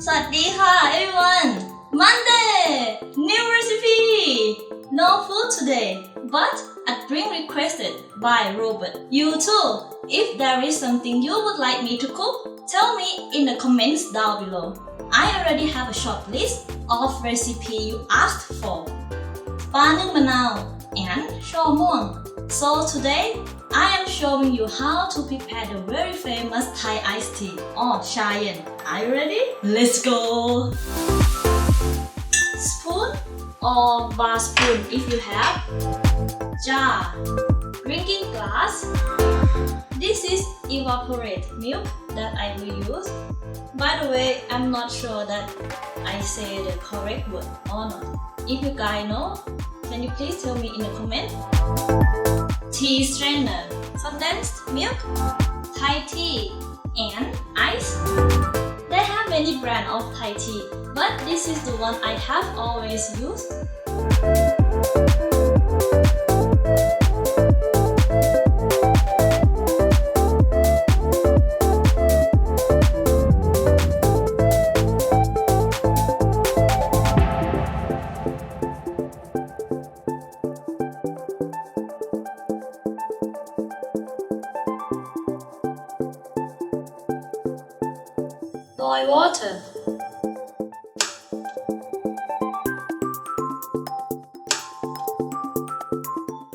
สวัสดีค่ะ everyone Monday new recipe no food today but a drink requested by Robert you too if there is something you would like me to cook tell me in the comments down below I already have a short list of recipe you asked for ปลานึ่งมะนาว and ช่อม่วง so today I am showing you how to prepare the very famous Thai iced tea or chai. Are you ready? Let's go! Spoon or bar spoon if you have. Jar. Drinking glass. This is evaporated milk that I will use. By the way, I'm not sure that I say the correct word or not. If you guys know, can you please tell me in the comment? Tea strainer, condensed milk, Thai tea, and ice. They have many brands of Thai tea, but this is the one I have always used. Boil water.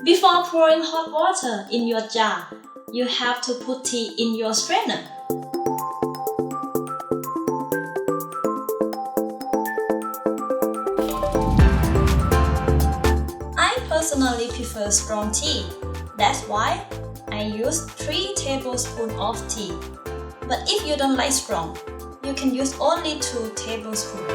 Before pouring hot water in your jar, you have to put tea in your strainer. I personally prefer strong tea. That's why I use 3 tablespoons of tea. But if you don't like strong, you can use only 2 tablespoons.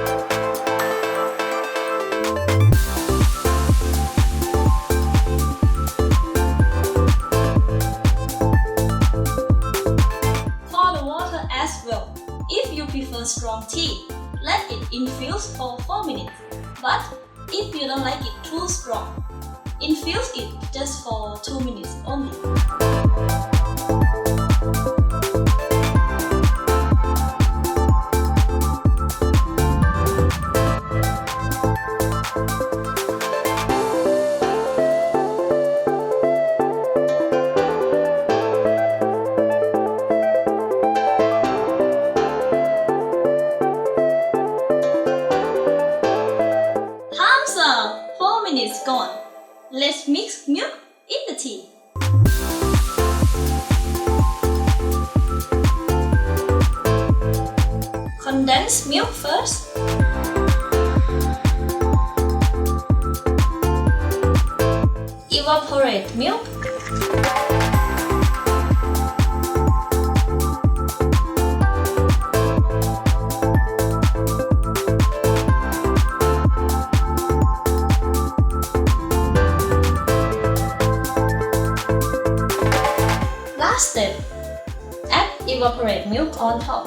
For the water as well, if you prefer strong tea, let it infuse for 4 minutes. But if you don't like it too strong, infuse it just for 2 minutes only. Minutes gone. Let's mix milk in the tea. Condense milk first. Evaporate milk. Last step, add evaporated milk on top.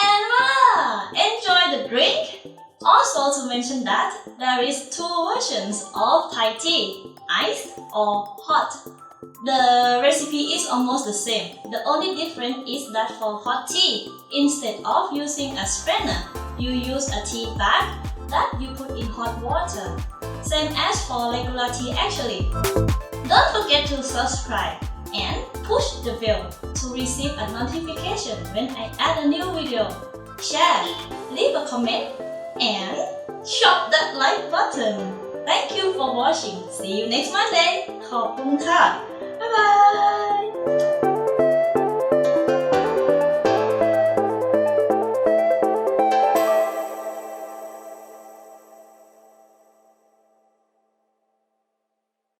And voila! Enjoy the drink! Also to mention that there is 2 versions of Thai tea, iced or hot. The recipe is almost the same. The only difference is that for hot tea, instead of using a strainer, you use a tea bag that you put in hot water. Same as for regular tea actually. Don't forget to subscribe and push the bell to receive a notification when I add a new video. Share, leave a comment, and shop that like button. Thank you for watching. See you next Monday. ขอบคุณค่ะ บ๊ายบาย